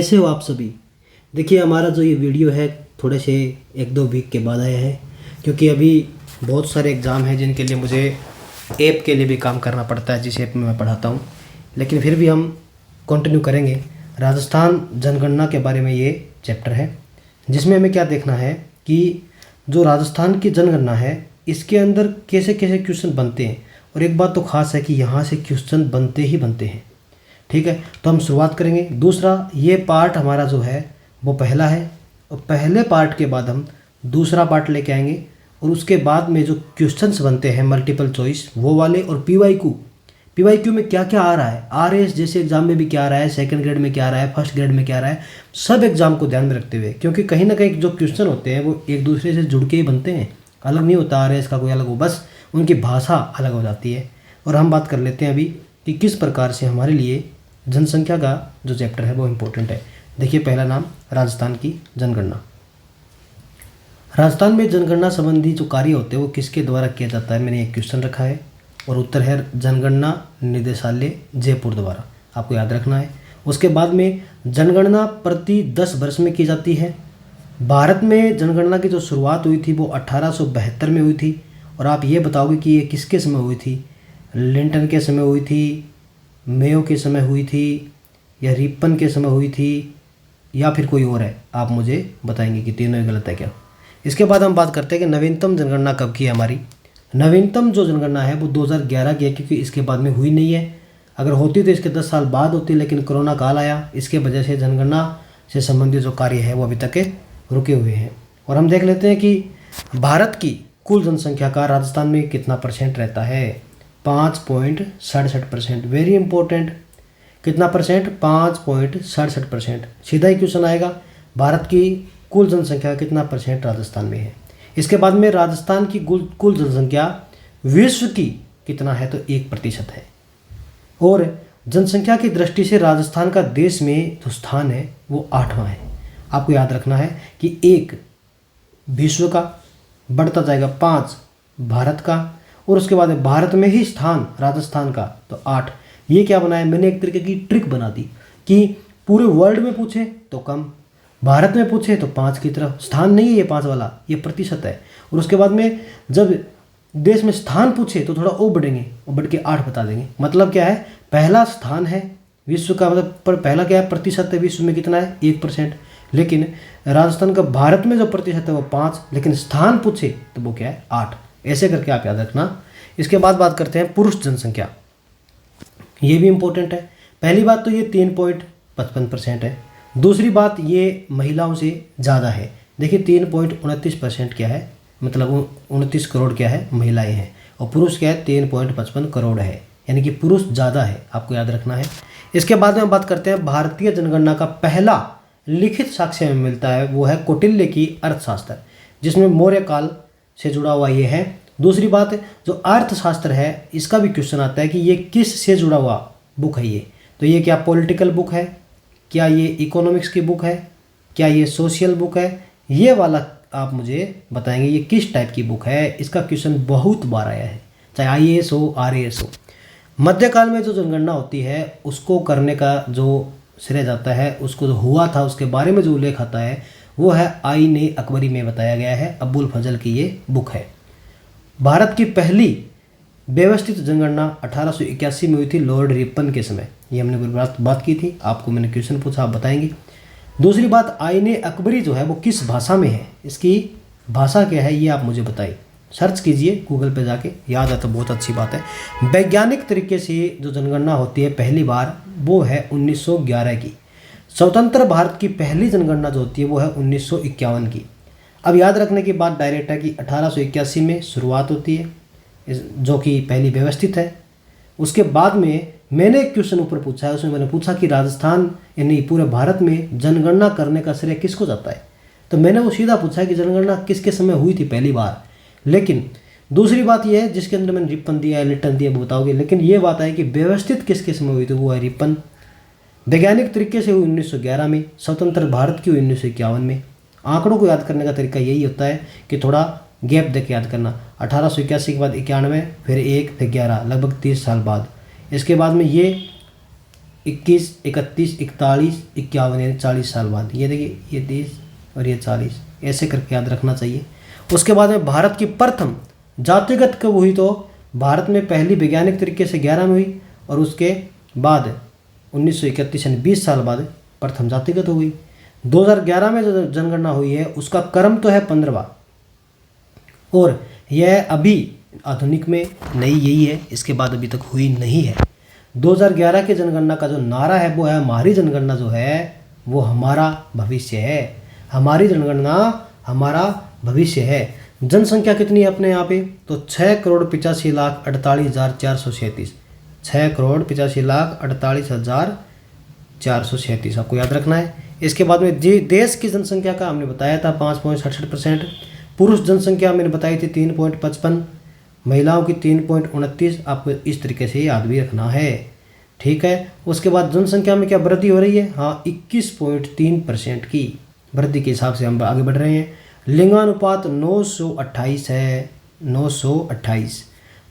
कैसे हो आप सभी। देखिए हमारा जो ये वीडियो है थोड़े से 1-2 वीक के बाद आया है, क्योंकि अभी बहुत सारे एग्ज़ाम हैं जिनके लिए मुझे ऐप के लिए भी काम करना पड़ता है, जिस ऐप में मैं पढ़ाता हूँ। लेकिन फिर भी हम कंटिन्यू करेंगे। राजस्थान जनगणना के बारे में ये चैप्टर है, जिसमें हमें क्या देखना है कि जो राजस्थान की जनगणना है इसके अंदर कैसे कैसे क्वेश्चन बनते हैं। और एक बात तो ख़ास है कि यहाँ से क्वेश्चन बनते ही बनते हैं। ठीक है, तो हम शुरुआत करेंगे। दूसरा, ये पार्ट हमारा जो है वो पहला है, और पहले पार्ट के बाद हम दूसरा पार्ट लेके आएंगे। और उसके बाद में जो क्वेश्चंस बनते हैं मल्टीपल चॉइस वो वाले, और पीवाईक्यू में क्या क्या आ रहा है, आरएस जैसे एग्जाम में भी क्या आ रहा है, सेकंड ग्रेड में क्या आ रहा है, फर्स्ट ग्रेड में क्या आ रहा है, सब एग्जाम को ध्यान में रखते हुए। क्योंकि कहीं ना कहीं जो क्वेश्चन होते हैं वो एक दूसरे से जुड़ के ही बनते हैं, अलग नहीं होता आरएस का कोई अलग हो, बस उनकी भाषा अलग हो जाती है। और हम बात कर लेते हैं अभी कि किस प्रकार से हमारे लिए जनसंख्या का जो चैप्टर है वो इम्पोर्टेंट है। देखिए पहला नाम, राजस्थान की जनगणना। राजस्थान में जनगणना संबंधी जो कार्य होते हैं वो किसके द्वारा किया जाता है, मैंने एक क्वेश्चन रखा है और उत्तर है जनगणना निदेशालय जयपुर द्वारा, आपको याद रखना है। उसके बाद में जनगणना प्रति 10 वर्ष में की जाती है। भारत में जनगणना की जो शुरुआत हुई थी वो 1872 में हुई थी। और आप ये बताओगे कि ये किसके समय हुई थी, लिंटन के समय हुई थी, मेयो के समय हुई थी, या रिपन के समय हुई थी, या फिर कोई और है, आप मुझे बताएंगे कि तीनों ही गलत है क्या। इसके बाद हम बात करते हैं कि नवीनतम जनगणना कब की है हमारी। नवीनतम जो जनगणना है वो 2011 की है, क्योंकि इसके बाद में हुई नहीं है। अगर होती तो इसके 10 साल बाद होती, लेकिन कोरोना काल आया, इसके वजह से जनगणना से संबंधित जो कार्य है वो अभी तक रुके हुए हैं। और हम देख लेते हैं कि भारत की कुल जनसंख्या का राजस्थान में कितना परसेंट रहता है, 5.67%। वेरी इंपॉर्टेंट, कितना परसेंट, 5.67%। सीधा ही क्वेश्चन आएगा, भारत की कुल जनसंख्या कितना परसेंट राजस्थान में है। इसके बाद में राजस्थान की कुल जनसंख्या विश्व की कितना है, तो 1% है। और जनसंख्या की दृष्टि से राजस्थान का देश में जो स्थान है वो 8वां है। आपको याद रखना है कि 1 विश्व का, बढ़ता जाएगा 5 भारत का, और उसके बाद भारत में ही स्थान राजस्थान का तो 8। ये क्या बनाया, मैंने एक तरीके की ट्रिक बना दी कि पूरे वर्ल्ड में पूछे तो कम, भारत में पूछे तो 5 की तरफ। स्थान नहीं है ये 5 वाला, ये प्रतिशत है। और उसके बाद में जब देश में स्थान पूछे तो थोड़ा और बढ़ेंगे, और बढ़ के 8 बता देंगे। मतलब क्या है, पहला स्थान है विश्व का, मतलब पर पहला क्या है, प्रतिशत है विश्व में कितना है, 1%। लेकिन राजस्थान का भारत में जो प्रतिशत है वो 5, लेकिन स्थान पूछे तो वो क्या है, 8। ऐसे करके आप याद रखना। इसके बाद बात करते हैं पुरुष जनसंख्या, ये भी इम्पोर्टेंट है। पहली बात तो ये 3.55% है। दूसरी बात, ये महिलाओं से ज़्यादा है। देखिए 3.29% क्या है, मतलब 29 करोड़ क्या है, महिलाएं हैं, और पुरुष क्या है, 3.55 करोड़ है, यानी कि पुरुष ज़्यादा है, आपको याद रखना है। इसके बाद में बात करते हैं भारतीय जनगणना का पहला लिखित साक्ष्य में मिलता है, वो है कौटिल्य की अर्थशास्त्र, जिसमें मौर्य काल से जुड़ा हुआ ये है। दूसरी बात, जो अर्थशास्त्र है इसका भी क्वेश्चन आता है कि ये किस से जुड़ा हुआ बुक है ये, तो ये क्या पॉलिटिकल बुक है, क्या ये इकोनॉमिक्स की बुक है, क्या ये सोशल बुक है, ये वाला आप मुझे बताएंगे ये किस टाइप की बुक है। इसका क्वेश्चन बहुत बार आया है, चाहे आईएएस हो आरएएस हो। मध्यकाल में जो जनगणना होती है उसको करने का जो श्रेय जाता है, उसको जो हुआ था उसके बारे में जो उल्लेख आता है वो है आईन अकबरी में बताया गया है। अबुल फजल की ये बुक है। भारत की पहली व्यवस्थित जनगणना 1881 में हुई थी, लॉर्ड रिपन के समय। ये हमने बात की थी, आपको मैंने क्वेश्चन पूछा, आप बताएंगे। दूसरी बात, आईन अकबरी जो है वो किस भाषा में है, इसकी भाषा क्या है ये आप मुझे बताइए। सर्च कीजिए गूगल पे जाके, याद है तो बहुत अच्छी बात है। वैज्ञानिक तरीके से जो जनगणना होती है पहली बार वो है 1911 की। स्वतंत्र भारत की पहली जनगणना जो होती है वो है 1951 की। अब याद रखने की बात डायरेक्ट है कि 1881 में शुरुआत होती है, जो कि पहली व्यवस्थित है। उसके बाद में मैंने एक क्वेश्चन ऊपर पूछा है, उसमें मैंने पूछा कि राजस्थान यानी पूरे भारत में जनगणना करने का श्रेय किसको जाता है, तो मैंने वो सीधा पूछा है कि जनगणना किसके समय हुई थी पहली बार। लेकिन दूसरी बात यह है, जिसके अंदर मैंने रिपन दिया है, लिटन दिया, वो बताओगे। लेकिन ये बात है कि व्यवस्थित किसके समय हुई थी, वो है रिपन। वैज्ञानिक तरीके से हुई 1911 में, स्वतंत्र भारत की हुई 1951 में। आंकड़ों को याद करने का तरीका यही होता है कि थोड़ा गैप दे के याद करना। 1881 के बाद 91, फिर 1, फिर 11, लगभग 30 साल बाद। इसके बाद में ये 21, 31, 41, 51 यानी 40 साल बाद। ये देखिए, ये 30 और ये 40, ऐसे करके याद रखना चाहिए। उसके बाद में भारत की प्रथम जातिगत कब हुई, तो भारत में पहली वैज्ञानिक तरीके से 11 में हुई और उसके बाद 1931 यानी 20 साल बाद प्रथम जातिगत हो गई। 2011 में जो जनगणना हुई है उसका क्रम तो है 15वां और यह अभी आधुनिक में नई यही है, इसके बाद अभी तक हुई नहीं है। 2011 की जनगणना का जो नारा है वो है हमारी जनगणना जो है वो हमारा भविष्य है। हमारी जनगणना हमारा भविष्य है। जनसंख्या कितनी है अपने यहाँ पे, तो 6,85,48,437। 6,85,48,437 आपको याद रखना है। इसके बाद में देश की जनसंख्या का हमने बताया था 5.67%। पुरुष जनसंख्या मैंने बताई थी 3.55, महिलाओं की 3.29। आपको इस तरीके से याद भी रखना है, ठीक है। उसके बाद जनसंख्या में क्या वृद्धि हो रही है, हाँ 21.3% की वृद्धि के हिसाब से हम आगे बढ़ रहे हैं। लिंगानुपात 928 है, 928।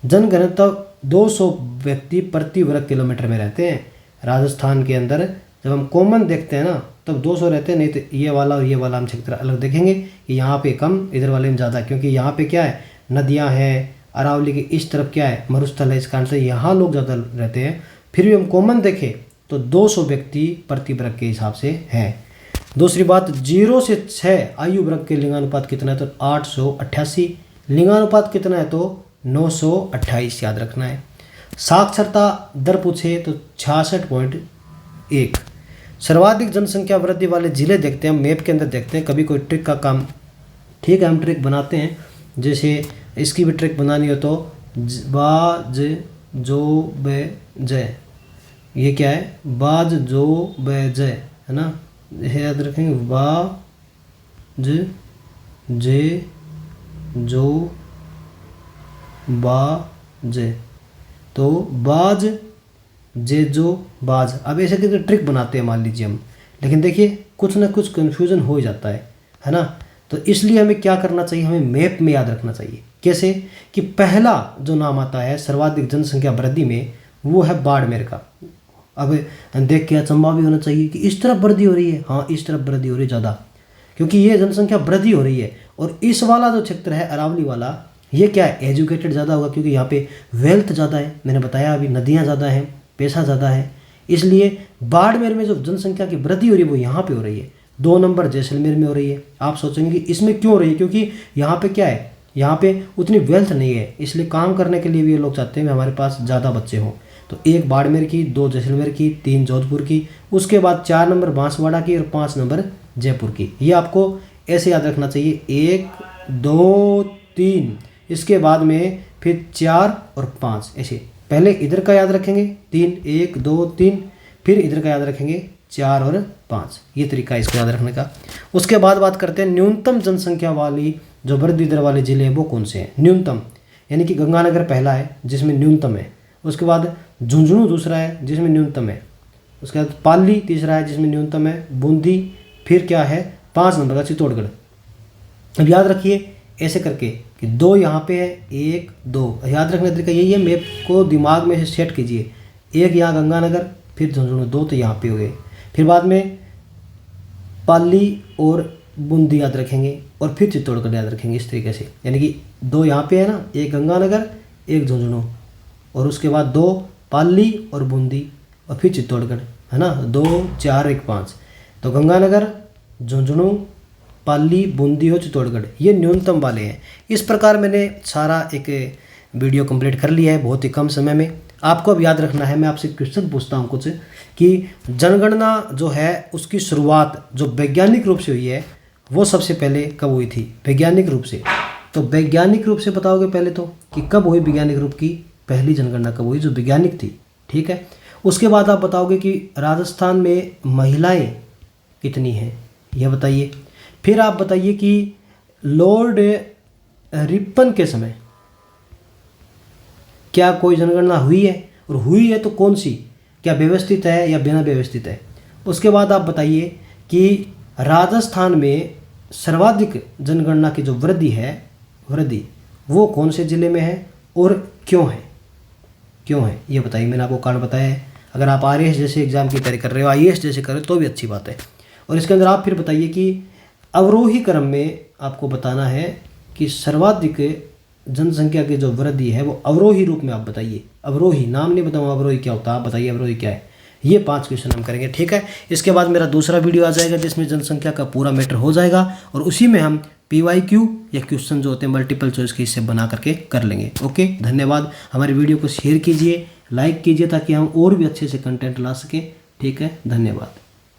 जनघनत्व 200 व्यक्ति प्रति वर्ग किलोमीटर में रहते हैं। राजस्थान के अंदर जब हम कॉमन देखते हैं ना तब 200 रहते हैं, नहीं तो ये वाला और ये वाला हम क्षेत्र अलग देखेंगे कि यहाँ पे कम, इधर वाले में ज़्यादा, क्योंकि यहाँ पे क्या है, नदियाँ हैं। अरावली के इस तरफ क्या है, मरुस्थल है, इस कारण से यहाँ लोग ज़्यादा रहते हैं। फिर भी हम कॉमन देखें तो 200 व्यक्ति प्रति वर्ग के हिसाब से हैं। दूसरी बात, 0 से 6 आयु वर्ग के लिंगानुपात कितना है, तो 888। लिंगानुपात कितना है, तो 928 याद रखना है। साक्षरता दर पूछे तो 66.1। सर्वाधिक जनसंख्या वृद्धि वाले जिले देखते हैं, मैप के अंदर देखते हैं, कभी कोई ट्रिक का काम, ठीक है हम ट्रिक बनाते हैं। जैसे इसकी भी ट्रिक बनानी हो तो बाज जो बे जय, ये क्या है, बाज जो बे जय है ना, याद रखेंगे, बाज जे जो बाज, तो बाज जे जो बाज। अब ऐसे करके ट्रिक बनाते हैं मान लीजिए हम, लेकिन देखिए कुछ ना कुछ कन्फ्यूज़न हो ही जाता है ना। तो इसलिए हमें क्या करना चाहिए, हमें मैप में याद रखना चाहिए। कैसे कि पहला जो नाम आता है सर्वाधिक जनसंख्या वृद्धि में वो है बाड़मेर का। अब देख के अचंभा भी होना चाहिए कि इस तरफ वृद्धि हो रही है, हाँ इस तरफ वृद्धि हो रही है ज़्यादा, क्योंकि ये जनसंख्या वृद्धि हो रही है। और इस वाला जो क्षेत्र है अरावली वाला, ये क्या है, एजुकेटेड ज़्यादा होगा, क्योंकि यहाँ पे वेल्थ ज़्यादा है। मैंने बताया अभी नदियाँ ज़्यादा हैं, पैसा ज़्यादा है, इसलिए बाड़मेर में जो जनसंख्या की वृद्धि हो रही है वो यहाँ पे हो रही है। 2 नंबर जैसलमेर में हो रही है। आप सोचेंगे कि इसमें क्यों हो रही है, क्योंकि यहाँ पे क्या है, यहाँ पे उतनी वेल्थ नहीं है, इसलिए काम करने के लिए भी ये लोग चाहते हैं कि हमारे पास ज़्यादा बच्चे हों। तो 1 बाड़मेर की, 2 जैसलमेर की, 3 जोधपुर की, उसके बाद 4 नंबर बांसवाड़ा की और 5 नंबर जयपुर की। ये आपको ऐसे याद रखना चाहिए, 1 2 3, इसके बाद में फिर 4 और 5, ऐसे पहले इधर का याद रखेंगे 3, 1 2 3, फिर इधर का याद रखेंगे 4 और 5। ये तरीका है इसको याद रखने का। उसके बाद बात करते हैं न्यूनतम जनसंख्या वाली जो वृद्धि दर वाले जिले हैं वो कौन से हैं। न्यूनतम यानी कि गंगानगर पहला है जिसमें न्यूनतम है, उसके बाद झुंझुनू दूसरा है जिसमें न्यूनतम है, उसके बाद पाली तीसरा है जिसमें न्यूनतम है, बूंदी, फिर क्या है 5 नंबर का चित्तौड़गढ़। अब याद रखिए ऐसे करके कि 2 यहाँ पे है, 1 2, याद रखने का तरीका यही है, मैप को दिमाग में से सेट कीजिए। 1 यहाँ गंगानगर, फिर झुंझुनू, 2 तो यहाँ पे हो गए, फिर बाद में पाली और बूंदी याद रखेंगे और फिर चित्तौड़गढ़ याद रखेंगे, इस तरीके से। यानी कि 2 यहाँ पे है ना, 1 गंगानगर, 1 झुंझुनू, और उसके बाद 2 पाली और बूंदी और फिर चित्तौड़गढ़, है ना, 2 4 1 5। तो गंगानगर, झुंझुनू, पाली, बूंदी और चित्तौड़गढ़ ये न्यूनतम वाले हैं। इस प्रकार मैंने सारा एक वीडियो कंप्लीट कर लिया है बहुत ही कम समय में। आपको अब याद रखना है, मैं आपसे क्वेश्चन पूछता हूँ कुछ कि जनगणना जो है उसकी शुरुआत जो वैज्ञानिक रूप से हुई है वो सबसे पहले कब हुई थी वैज्ञानिक रूप से। तो वैज्ञानिक रूप से बताओगे पहले तो कि कब हुई वैज्ञानिक रूप की पहली जनगणना कब हुई जो वैज्ञानिक थी, ठीक है। उसके बाद आप बताओगे कि राजस्थान में महिलाएं कितनी हैं यह बताइए। फिर आप बताइए कि लॉर्ड रिपन के समय क्या कोई जनगणना हुई है, और हुई है तो कौन सी, क्या व्यवस्थित है या बिना व्यवस्थित है। उसके बाद आप बताइए कि राजस्थान में सर्वाधिक जनगणना की जो वृद्धि वो कौन से ज़िले में है और क्यों है ये बताइए। मैंने आपको कारण बताया है। अगर आप RAS जैसे एग्ज़ाम की तैयारी कर रहे हो, IAS जैसे कर रहे हो तो भी अच्छी बात है। और इसके अंदर आप फिर बताइए कि अवरोही क्रम में आपको बताना है कि सर्वाधिक जनसंख्या की जो वृद्धि है वो अवरोही रूप में आप बताइए। अवरोही, नाम नहीं बताऊँ अवरोही क्या होता है, आप बताइए अवरोही क्या है। ये 5 क्वेश्चन हम करेंगे, ठीक है। इसके बाद मेरा दूसरा वीडियो आ जाएगा जिसमें जनसंख्या का पूरा मैटर हो जाएगा और उसी में हम PYQ या क्वेश्चन जो होते हैं मल्टीपल चॉइस के हिस्से बना करके कर लेंगे। ओके, धन्यवाद। हमारी वीडियो को शेयर कीजिए, लाइक कीजिए ताकि हम और भी अच्छे से कंटेंट ला सकें। ठीक है, धन्यवाद।